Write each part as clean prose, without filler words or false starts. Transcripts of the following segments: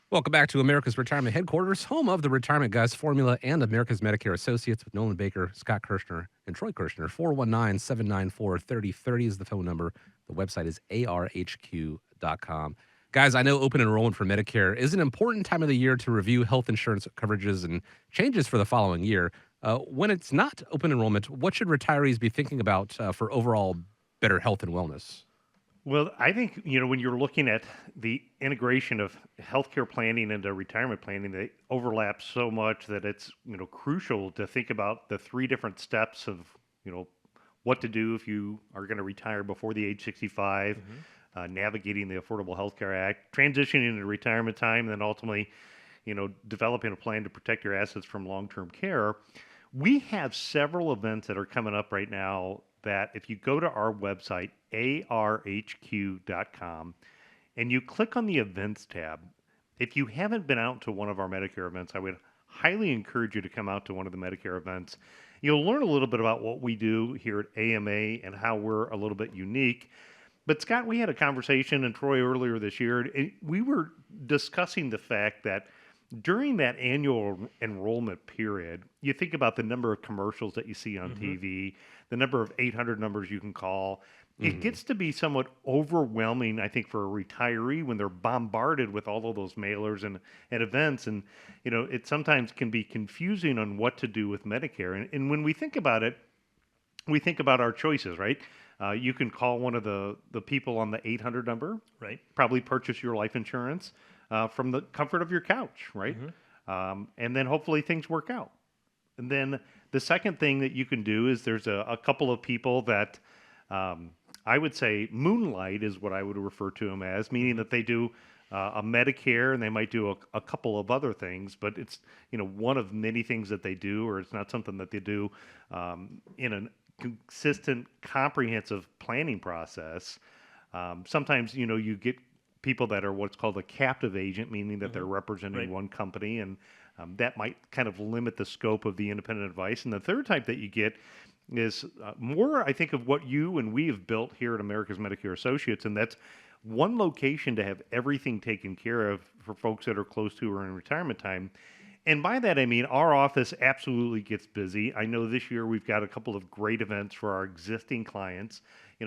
Welcome back to America's Retirement Headquarters, home of the Retirement Guys Formula and America's Medicare Associates with Nolan Baker, Scott Kerschner, and Troy Kerschner. 419-794-3030 is the phone number. The website is arhq.com. Guys, I know open enrollment for Medicare is an important time of the year to review health insurance coverages and changes for the following year. When it's not open enrollment, what should retirees be thinking about for overall better health and wellness? Well, I think, when you're looking at the integration of healthcare planning into retirement planning, they overlap so much that it's, crucial to think about the three different steps of, you know, what to do if you are going to retire before the age 65, Mhm. navigating the Affordable Health Care Act, transitioning into retirement time, and then ultimately, developing a plan to protect your assets from long-term care. We have several events that are coming up right now that if you go to our website, arhq.com, and you click on the events tab, if you haven't been out to one of our Medicare events, I would highly encourage you to come out to one of the Medicare events. You'll learn a little bit about what we do here at AMA and how we're a little bit unique. But Scott, we had a conversation, and Troy, earlier this year, and we were discussing the fact that during that annual enrollment period, you think about the number of commercials that you see on Mhm. TV, the number of 800 numbers you can call. It Mhm. gets to be somewhat overwhelming, I think, for a retiree when they're bombarded with all of those mailers and events. And, it sometimes can be confusing on what to do with Medicare. And when we think about it, we think about our choices, right? You can call one of the people on the 800 number, Right. probably purchase your life insurance from the comfort of your couch, right? Mhm. And then hopefully things work out. And then the second thing that you can do is there's a couple of people that um, I would say moonlight is what I would refer to them as, meaning Mhm. that they do a Medicare and they might do a couple of other things, but it's one of many things that they do, or it's not something that they do in a consistent, comprehensive planning process. Sometimes you get people that are what's called a captive agent, meaning that they're Mhm. representing Right. one company, and that might kind of limit the scope of the independent advice. And the third type that you get is more, I think, of what you and we have built here at America's Medicare Associates, and that's one location to have everything taken care of for folks that are close to or in retirement time. And by that, I mean our office absolutely gets busy. I know this year we've got a couple of great events for our existing clients.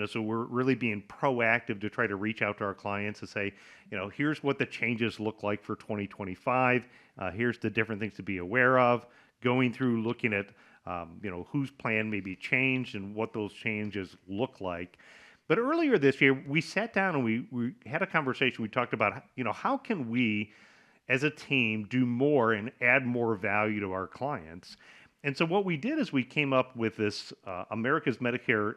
So we're really being proactive to try to reach out to our clients to say, here's what the changes look like for 2025. Here's the different things to be aware of. Going through looking at, whose plan may be changed and what those changes look like. But earlier this year, we sat down and we had a conversation. We talked about, how can we as a team do more and add more value to our clients. And so what we did is we came up with this America's Medicare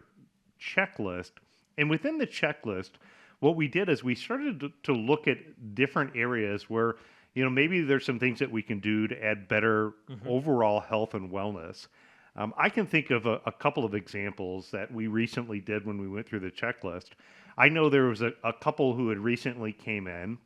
checklist. And within the checklist, what we did is we started to look at different areas where, maybe there's some things that we can do to add better Mhm. overall health and wellness. I can think of a couple of examples that we recently did when we went through the checklist. I know there was a couple who had recently came in.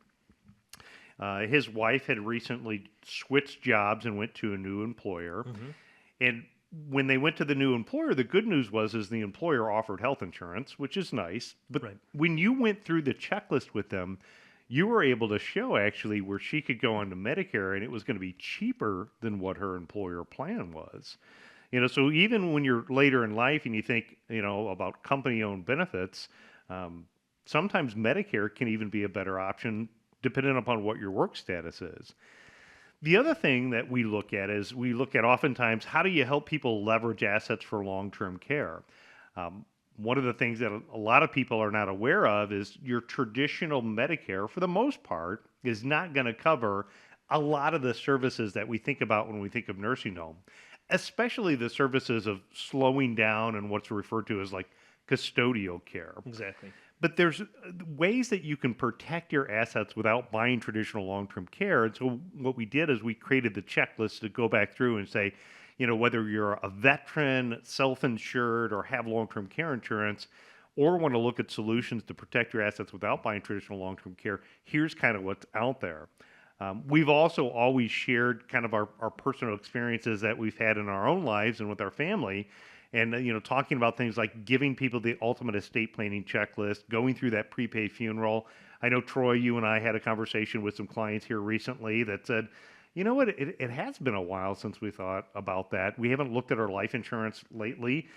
His wife had recently switched jobs and went to a new employer. Mhm. And when they went to the new employer, the good news was is the employer offered health insurance, which is nice. But Right. when you went through the checklist with them, you were able to show actually where she could go onto Medicare and it was going to be cheaper than what her employer plan was. So even when you're later in life and you think, about company owned benefits, um, sometimes Medicare can even be a better option depending upon what your work status is. The other thing that we look at is we look at oftentimes how do you help people leverage assets for long term care? Um, One of the things that a lot of people are not aware of is your traditional Medicare, for the most part, is not going to cover a lot of the services that we think about when we think of nursing home, especially the services of slowing down and what's referred to as like custodial care. Exactly. But there's ways that you can protect your assets without buying traditional long-term care. And so what we did is we created the checklist to go back through and say, whether you're a veteran, self-insured, or have long-term care insurance, or want to look at solutions to protect your assets without buying traditional long-term care, here's kind of what's out there. We've also always shared kind of our personal experiences that we've had in our own lives and with our family. And, talking about things like giving people the ultimate estate planning checklist, going through that prepaid funeral. I know, Troy, you and I had a conversation with some clients here recently that said, you know what, it has been a while since we thought about that. We haven't looked at our life insurance lately.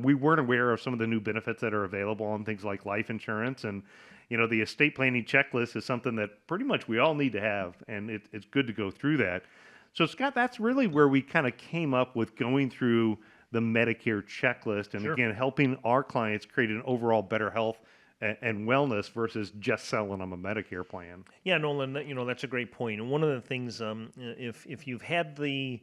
We weren't aware of some of the new benefits that are available on things like life insurance. And, the estate planning checklist is something that pretty much we all need to have. And it's good to go through that. So, Scott, that's really where we kind of came up with going through the Medicare checklist. And Sure. again, helping our clients create an overall better health and wellness versus just selling them a Medicare plan. Yeah, Nolan, that's a great point. And one of the things, if you've had the,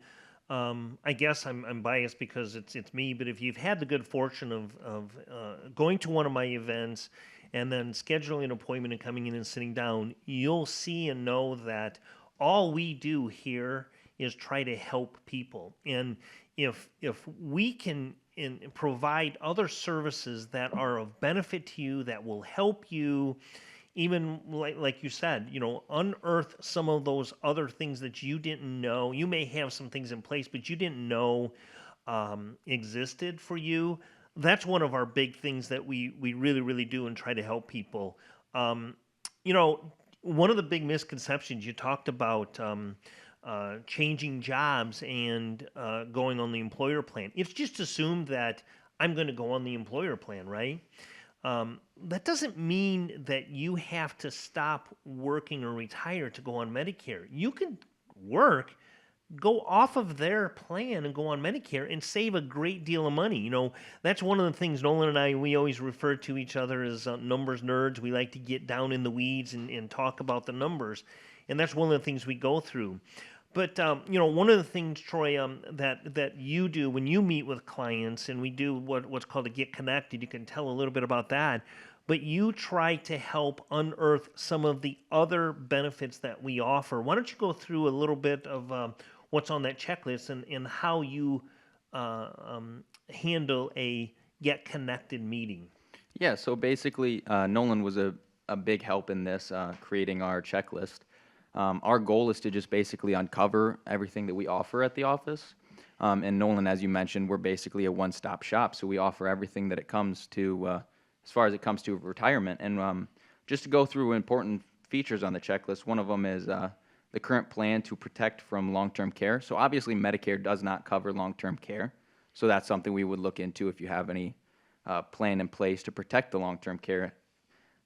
I guess I'm biased because it's me, but if you've had the good fortune of going to one of my events and then scheduling an appointment and coming in and sitting down, you'll see and know that all we do here is try to help people. And if we can provide other services that are of benefit to you, that will help you, even like you said, unearth some of those other things that you didn't know. You may have some things in place, but you didn't know existed for you. That's one of our big things that we really, really do and try to help people. Um, One of the big misconceptions you talked about, changing jobs and going on the employer plan. It's just assumed that I'm going to go on the employer plan, right? That doesn't mean that you have to stop working or retire to go on Medicare. You can work, go off of their plan and go on Medicare and save a great deal of money. That's one of the things Nolan and I, we always refer to each other as numbers nerds. We like to get down in the weeds and talk about the numbers. And that's one of the things we go through. But one of the things, Troy, that you do when you meet with clients, and we do what's called a Get Connected. You can tell a little bit about that. But you try to help unearth some of the other benefits that we offer. Why don't you go through a little bit of what's on that checklist and how you handle a Get Connected meeting? Yeah, so basically, Nolan was a big help in this, creating our checklist. Our goal is to just basically uncover everything that we offer at the office. And Nolan, as you mentioned, we're basically a one-stop shop, so we offer everything that it comes to, as far as it comes to retirement. And just to go through important features on the checklist, one of them is the current plan to protect from long-term care. So obviously, Medicare does not cover long-term care, so that's something we would look into if you have any plan in place to protect the long-term care.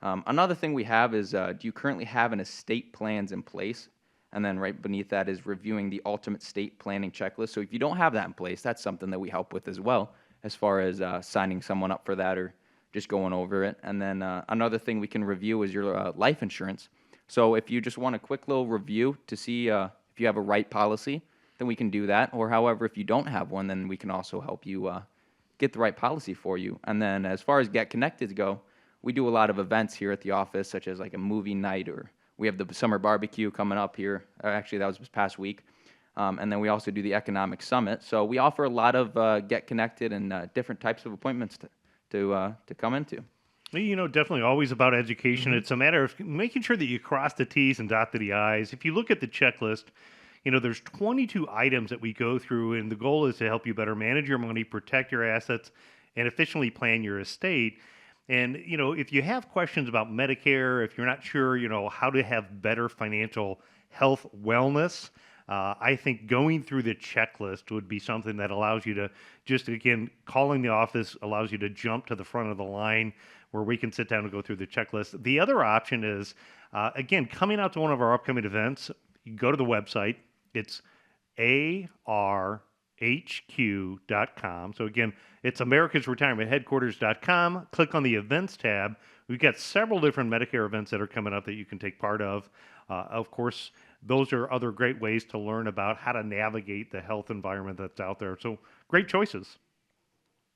Another thing we have is, do you currently have an estate plans in place? And then right beneath that is reviewing the ultimate state planning checklist. So if you don't have that in place, that's something that we help with as well, as far as signing someone up for that or just going over it. And then another thing we can review is your life insurance. So if you just want a quick little review to see if you have a right policy, then we can do that. Or however, if you don't have one, then we can also help you get the right policy for you. And then as far as Get Connected go, we do a lot of events here at the office, such as like a movie night, or we have the summer barbecue coming up here. Actually, that was this past week. And then we also do the economic summit. So we offer a lot of Get Connected and different types of appointments to come into. Well, definitely always about education. It's a matter of making sure that you cross the T's and dot the I's. If you look at the checklist, there's 22 items that we go through, and the goal is to help you better manage your money, protect your assets, and efficiently plan your estate. And, if you have questions about Medicare, if you're not sure, how to have better financial health wellness, I think going through the checklist would be something that allows you to just, again, calling the office allows you to jump to the front of the line where we can sit down and go through the checklist. The other option is, again, coming out to one of our upcoming events. You go to the website. It's arhq.com. So again, it's America's Retirement Headquarters.com. Click on the events tab. We've got several different Medicare events that are coming up that you can take part of. Of course, those are other great ways to learn about how to navigate the health environment that's out there. So great choices.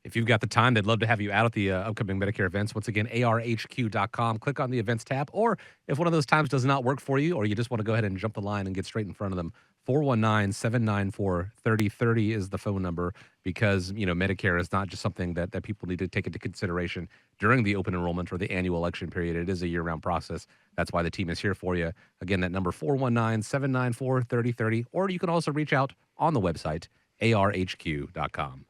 If you've got the time, they'd love to have you out at the upcoming Medicare events. Once again, arhq.com. Click on the events tab. Or if one of those times does not work for you, or you just want to go ahead and jump the line and get straight in front of them, 419-794-3030 is the phone number, because, Medicare is not just something that people need to take into consideration during the open enrollment or the annual election period. It is a year-round process. That's why the team is here for you. Again, that number, 419-794-3030. Or you can also reach out on the website, arhq.com.